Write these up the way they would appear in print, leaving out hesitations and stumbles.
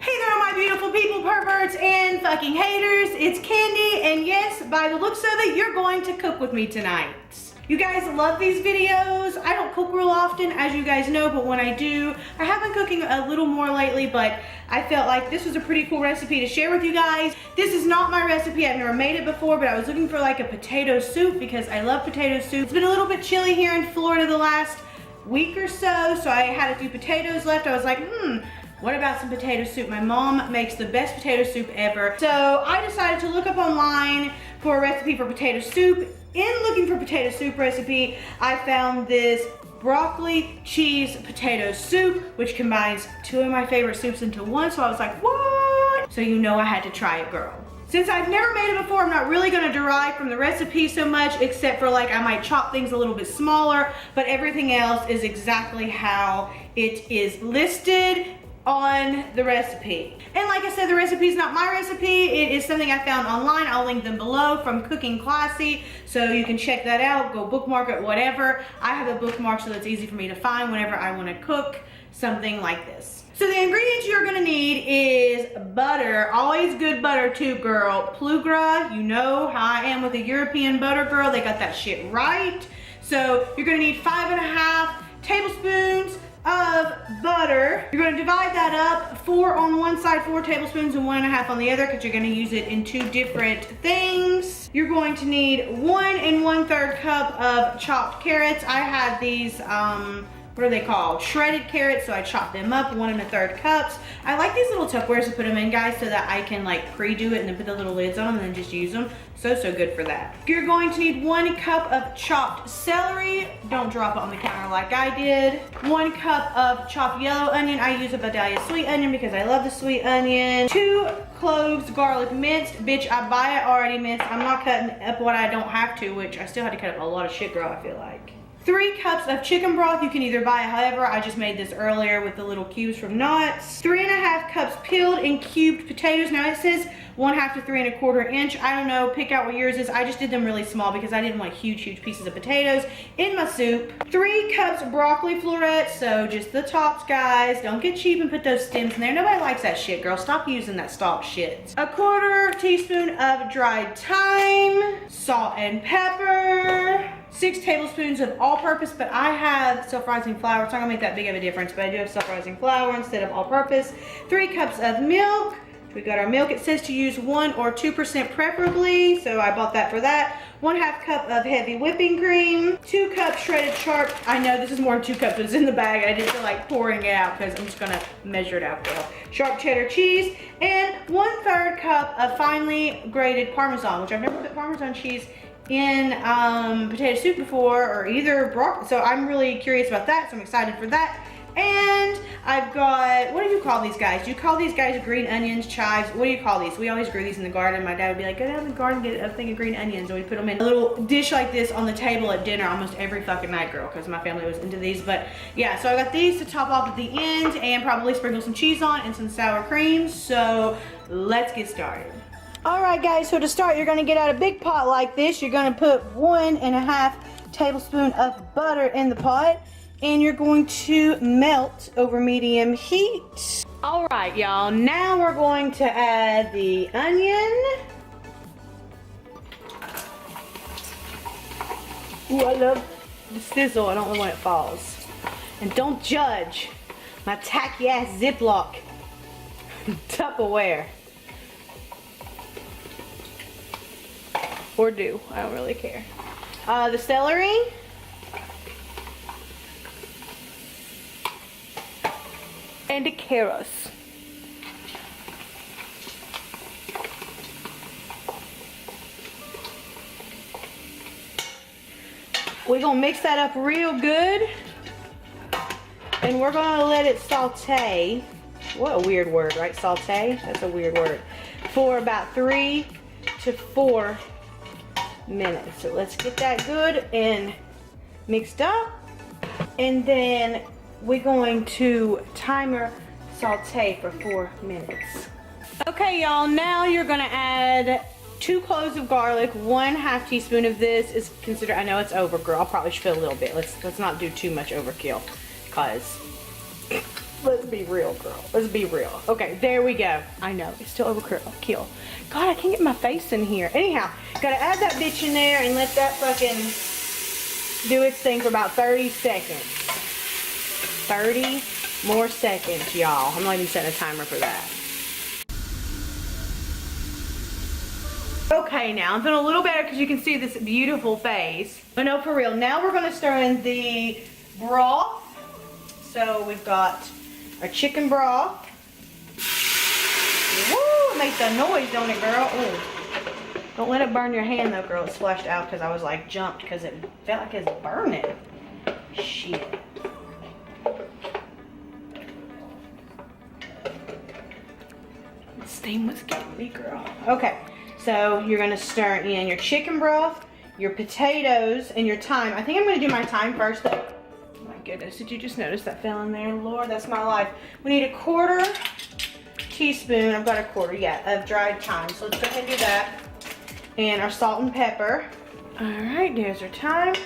Hey there, my beautiful people, perverts, and fucking haters. It's Kandi, and yes, by the looks of it, you're going to cook with me tonight. You guys love these videos. I don't cook real often, as you guys know, but when I do, I have been cooking a little more lately, but I felt like this was a pretty cool recipe to share with you guys. This is not my recipe. I've never made it before, but I was looking for like a potato soup because I love potato soup. It's been a little bit chilly here in Florida the last week or so I had a few potatoes left. I was like, what about some potato soup? My mom makes the best potato soup ever. So I decided to look up online for a recipe for potato soup. In looking for potato soup recipe, I found this broccoli cheese potato soup, which combines two of my favorite soups into one. So I was like, what? So you know I had to try it, girl. Since I've never made it before, I'm not really gonna derive from the recipe so much, except for like I might chop things a little bit smaller, but everything else is exactly how it is listed on the recipe. And like I said, the recipe is not my recipe. It is something I found online. I'll link them below from Cooking Classy, so you can check that out, go bookmark it, whatever. I have a bookmark so that's easy for me to find whenever I want to cook something like this. So the ingredients you're gonna need is butter, always good butter too, girl. Plugra, you know how I am with a European butter, girl. They got that shit right. So you're gonna need 5.5 tablespoons of butter. You're going to divide that up, 4 on one side, 4 tablespoons, and 1.5 on the other, because you're going to use it in 2 different things. You're going to need 1 1/3 cup of chopped carrots. I had these what are they called? Shredded carrots, so I chopped them up, 1 1/3 cups. I like these little Tupperwares to put them in, guys, so that I can like pre-do it and then put the little lids on them and then just use them. So good for that. You're going to need 1 cup of chopped celery. Don't drop it on the counter like I did. 1 cup of chopped yellow onion. I use a Vidalia sweet onion because I love the sweet onion. 2 cloves garlic minced. Bitch, I buy it already minced. I'm not cutting up what I don't have to, which I still had to cut up a lot of shit, girl, I feel like. 3 cups of chicken broth. You can either buy it, however, I just made this earlier with the little cubes from Knott's. 3.5 cups peeled and cubed potatoes. Now it says 1/2 to 3 1/4 inch. I don't know, pick out what yours is. I just did them really small because I didn't want huge pieces of potatoes in my soup. 3 cups broccoli florets, so just the tops, guys. Don't get cheap and put those stems in there. Nobody likes that shit, girl. Stop using that stalk shit. 1/4 teaspoon of dried thyme, salt and pepper. 6 tablespoons of all-purpose, but I have self-rising flour. It's not gonna make that big of a difference, but I do have self-rising flour instead of all-purpose. 3 cups of milk. We got our milk. It says to use 1 or 2% preferably, so I bought that for that. 1/2 cup of heavy whipping cream. 2 cups shredded sharp. I know this is more than 2 cups, but it's in the bag. I didn't feel like pouring it out because I'm just gonna measure it out, girl. Sharp cheddar cheese, and 1/3 cup of finely grated Parmesan, which I've never put Parmesan cheese in potato soup before, or either broccoli, so I'm really curious about that, so I'm excited for that. And I've got, what do you call these guys? Do you call these guys green onions, chives? What do you call these? We always grew these in the garden. My dad would be like, go down to the garden, get a thing of green onions, and we'd put them in a little dish like this on the table at dinner almost every fucking night, girl, because my family was into these. But yeah, so I got these to top off at the end, and probably sprinkle some cheese on and some sour cream. So let's get started. Alright guys, so to start, you're gonna get out a big pot like this. You're gonna put 1.5 tablespoon of butter in the pot, and you're going to melt over medium heat. Alright y'all, now we're going to add the onion. Ooh, I love the sizzle. I don't know when it falls. And don't judge my tacky ass Ziploc Tupperware. Or do, I don't really care. The celery. And the carrots. We're gonna mix that up real good. And we're gonna let it saute. What a weird word, right? Saute? That's a weird word. For about 3 to 4 minutes. So let's get that good and mixed up. And then we're going to timer saute for 4 minutes. Okay, y'all, now you're gonna add 2 cloves of garlic, 1/2 teaspoon of this is considered, I know it's overkill. I'll probably should put a little bit. Let's not do too much overkill, cause let's be real, girl. Let's be real. Okay, there we go. I know, it's still overkill. God, I can't get my face in here. Anyhow, gotta add that bitch in there and let that fucking do its thing for about 30 seconds. 30 more seconds, y'all. I'm not even setting a timer for that. Okay, now I'm feeling a little better because you can see this beautiful face. But no, for real. Now we're gonna stir in the broth. So we've got our chicken broth. Woo, it makes a noise, don't it, girl? Ooh. Don't let it burn your hand though, girl. It splashed out because I was like jumped because it felt like it's burning. Shit. The steam was getting me, girl. Okay. So you're gonna stir in your chicken broth, your potatoes, and your thyme. I think I'm gonna do my thyme first though. Oh my goodness, did you just notice that fell in there? Lord, that's my life. We need a 1/4 teaspoon, I've got a 1/4, yeah, of dried thyme. So let's go ahead and do that. And our salt and pepper. All right, there's our thyme.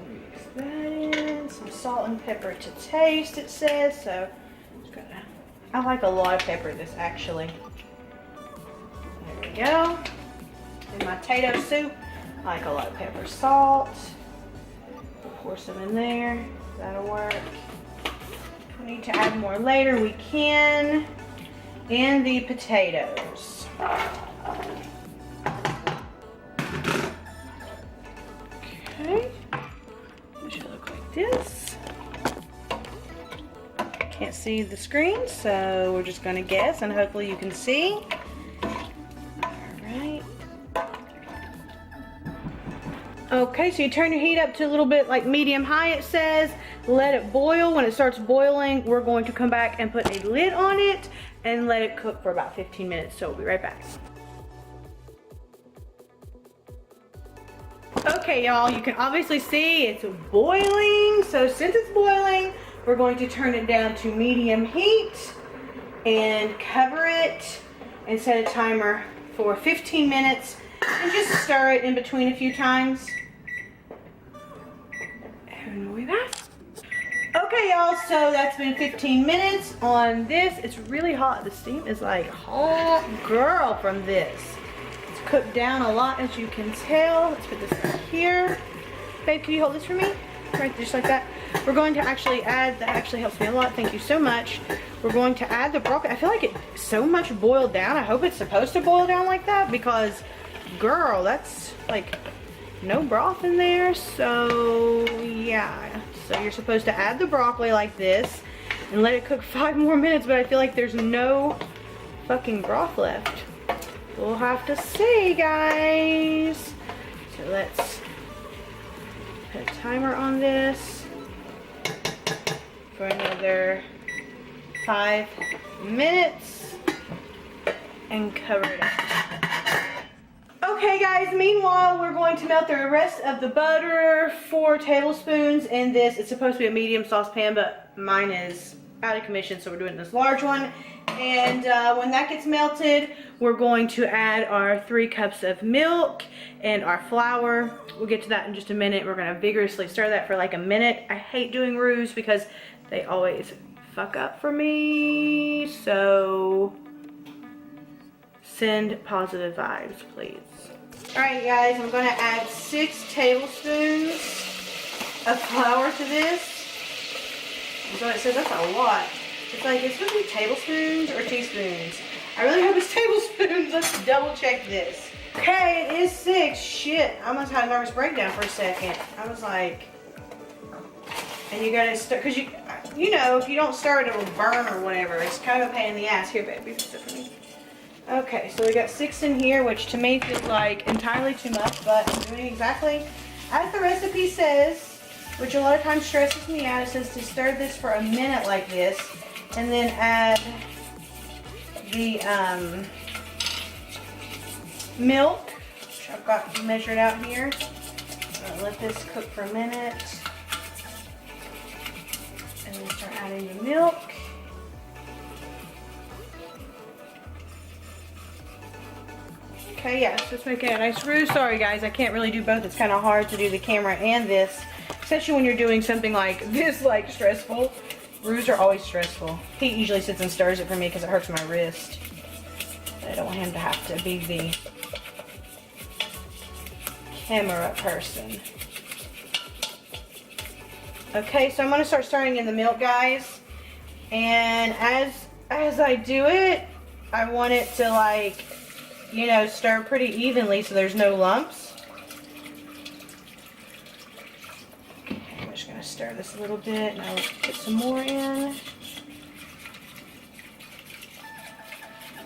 Mix that in, some salt and pepper to taste, it says. So I like a lot of pepper in this actually. There we go. In my potato soup, I like a lot of pepper, salt. We'll pour some in there. That'll work. If we need to add more later, we can. And the potatoes. Okay. It should look like this. Can't see the screen, so we're just gonna guess and hopefully you can see. Okay, so you turn your heat up to a little bit like medium high, it says. Let it boil. When it starts boiling, we're going to come back and put a lid on it and let it cook for about 15 minutes. So we'll be right back. Okay, y'all, you can obviously see it's boiling. So since it's boiling, we're going to turn it down to medium heat and cover it and set a timer for 15 minutes and just stir it in between a few times. And we'll be back. Okay, y'all, so that's been 15 minutes on this. It's really hot. The steam is like hot, girl, from this. It's cooked down a lot, as you can tell. Let's put this right here. Babe, can you hold this for me? Right, just like that. We're going to actually add, that actually helps me a lot. Thank you so much. We're going to add the broccoli. I feel like it's so much boiled down. I hope it's supposed to boil down like that because, girl, that's like no broth in there. So yeah, so you're supposed to add the broccoli like this and let it cook 5 more minutes, but I feel like there's no fucking broth left. We'll have to see, guys. So let's put a timer on this for another 5 minutes and cover it up. Okay, guys, meanwhile, we're going to melt the rest of the butter, 4 tablespoons in this. It's supposed to be a medium saucepan, but mine is out of commission, so we're doing this large one. And when that gets melted, we're going to add our 3 cups of milk and our flour. We'll get to that in just a minute. We're gonna vigorously stir that for like a minute. I hate doing roux because they always fuck up for me. So send positive vibes, please. All right, guys, I'm gonna add 6 tablespoons of flour to this. So it says that's a lot. It's like, it's supposed to be tablespoons or teaspoons. I really hope it's tablespoons. Let's double check this. Okay, it is 6. Shit, I almost had a nervous breakdown for a second. I was like, and you gotta stir, cause you know, if you don't stir it, it'll burn or whatever. It's kind of a pain in the ass. Here, baby, fix it for me. Okay, so we got 6 in here, which to me feels like entirely too much, but I'm doing exactly as the recipe says, which a lot of times stresses me out. It says to stir this for a minute like this, and then add the milk, which I've got measured out here. Let this cook for a minute, and then start adding the milk. Okay, yeah, so let's make it a nice roux. Sorry guys, I can't really do both. It's kind of hard to do the camera and this, especially when you're doing something like this, like stressful. Roux are always stressful. He usually sits and stirs it for me because it hurts my wrist. But I don't want him to have to be the camera person. Okay, so I'm gonna start stirring in the milk, guys. And as I do it, I want it to, like, you know, stir pretty evenly so there's no lumps. Okay, I'm just gonna stir this a little bit. Now let's put some more in.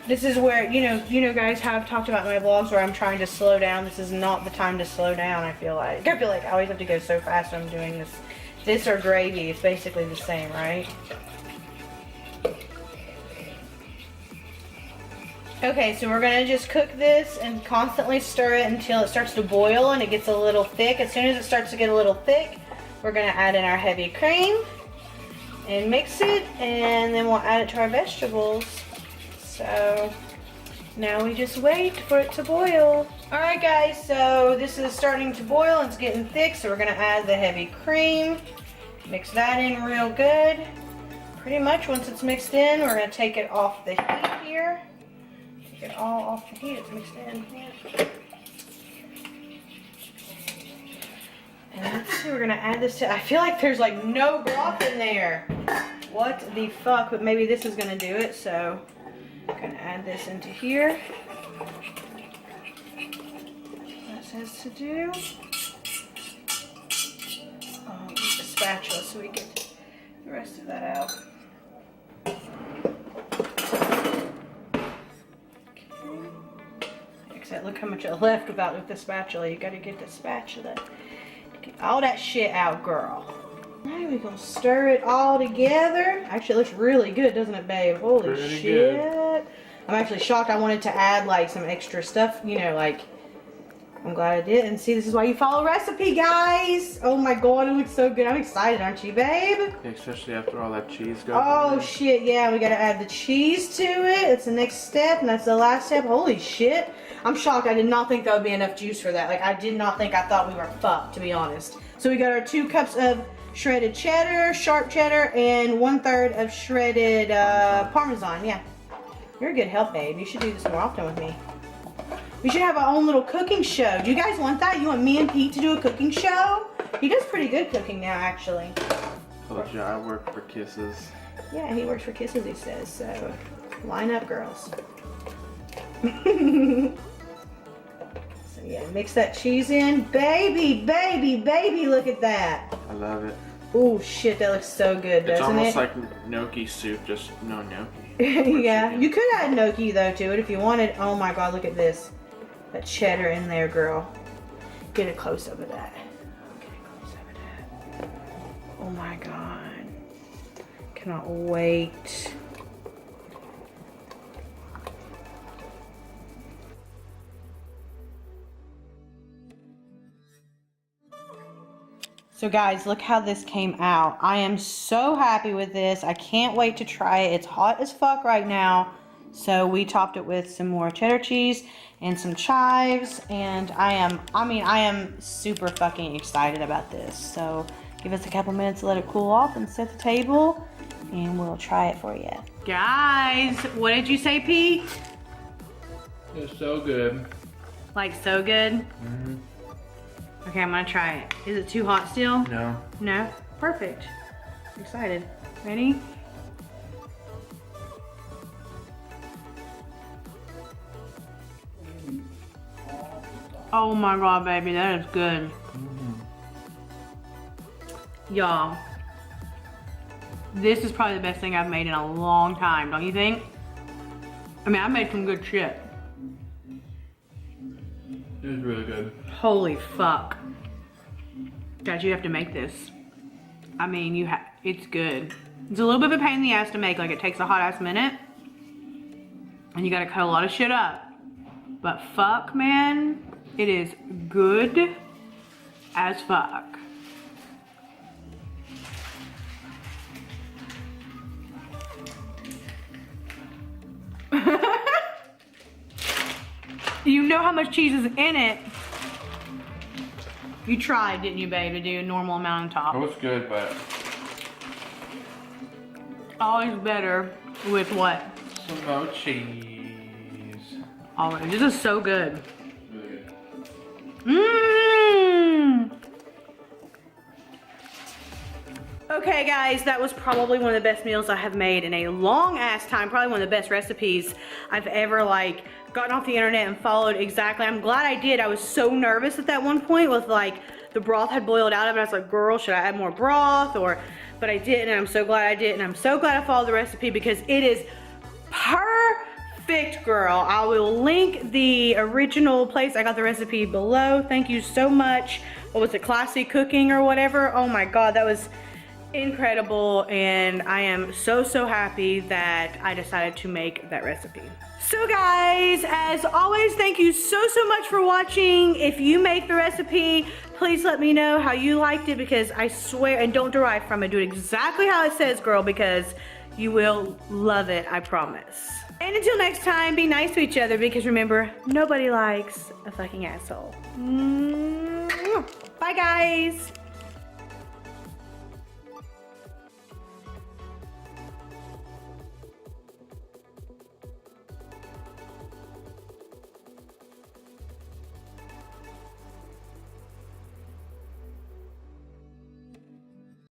This is where, you know guys, how I've talked about in my vlogs where I'm trying to slow down. This is not the time to slow down, I feel like. I feel like I always have to go so fast when I'm doing this. This or gravy, it's basically the same, right? Okay, so we're gonna just cook this and constantly stir it until it starts to boil and it gets a little thick. As soon as it starts to get a little thick, we're gonna add in our heavy cream and mix it, and then we'll add it to our vegetables. So now we just wait for it to boil. All right guys, so this is starting to boil and it's getting thick, so we're gonna add the heavy cream. Mix that in real good. Pretty much once it's mixed in, we're gonna take it off the heat here. Take it all off the heat, it's mixed in here. And let's see, we're gonna add this to, I feel like there's like no broth in there. What the fuck, but maybe this is gonna do it, so I'm gonna add this into here. That says to do. Use the spatula so we get the rest of that out. Okay. Like I said, look how much I left with the spatula. You gotta get the spatula to get all that shit out, girl. Now we're gonna stir it all together. Actually, it looks really good, doesn't it, babe? Holy Pretty shit. good. I'm actually shocked. I wanted to add like some extra stuff, you know, like, I'm glad I did. And see, this is why you follow recipe, guys. Oh my god, it looks so good. I'm excited, aren't you, babe? Especially after all that cheese goes. Oh shit, yeah, we gotta add the cheese to it. It's the next step, and that's the last step. Holy shit. I'm shocked. I did not think that would be enough juice for that. Like, I did not think, I thought we were fucked, to be honest. So we got our 2 cups of shredded cheddar, sharp cheddar, and 1/3 of shredded Parmesan. Yeah. You're a good help, babe. You should do this more often with me. We should have our own little cooking show. Do you guys want that? You want me and Pete to do a cooking show? He does pretty good cooking now, actually. Told you I work for Kisses. Yeah, he works for Kisses, he says. So, line up, girls. So yeah, mix that cheese in. Baby, baby, baby, look at that. I love it. Oh shit, that looks so good, doesn't it? It's almost like gnocchi soup, just no gnocchi. Yeah, you could add gnocchi though to it if you wanted. Oh my god, look at this. That cheddar in there, girl. Get a close up of that. Get a close up of that. Oh my god. Cannot wait. So guys, look how this came out. I am so happy with this. I can't wait to try it. It's hot as fuck right now. So we topped it with some more cheddar cheese and some chives. And I am super fucking excited about this. So give us a couple minutes to let it cool off and set the table. And we'll try it for you. Guys, what did you say, Pete? It's so good. Like so good? Mm-hmm. Okay, I'm gonna try it. Is it too hot still? No. No? Perfect. I'm excited. Ready? Oh my god, baby, that is good. Y'all, this is probably the best thing I've made in a long time, don't you think? I mean, I made some good shit. It was really good. Holy fuck. Guys, you have to make this. I mean, it's good. It's a little bit of a pain in the ass to make, like it takes a hot ass minute. And you gotta cut a lot of shit up. But fuck, man, it is good as fuck. You know how much cheese is in it. You tried, didn't you, babe, to do a normal amount on top? It was good, but Always better with what? some more cheese. Always. This is so good. Really good. Mmm. Okay, guys, that was probably one of the best meals I have made in a long ass time. Probably one of the best recipes I've ever like gotten off the internet and followed exactly. I'm glad I did. I was so nervous at that one point with like the broth had boiled out of it. I was like, girl, should I add more broth? But I didn't, and I'm so glad I did, and I'm so glad I followed the recipe because it is perfect, girl. I will link the original place I got the recipe below. Thank you so much. What was it, Classy Cooking or whatever? Oh my God, that was incredible, and I am so happy that I decided to make that recipe. So guys, as always, thank you so much for watching. If you make the recipe, please let me know how you liked it, because I swear, and don't derive from it, do it exactly how it says, girl, because you will love it, I promise. And until next time, be nice to each other, because remember, nobody likes a fucking asshole. Bye guys.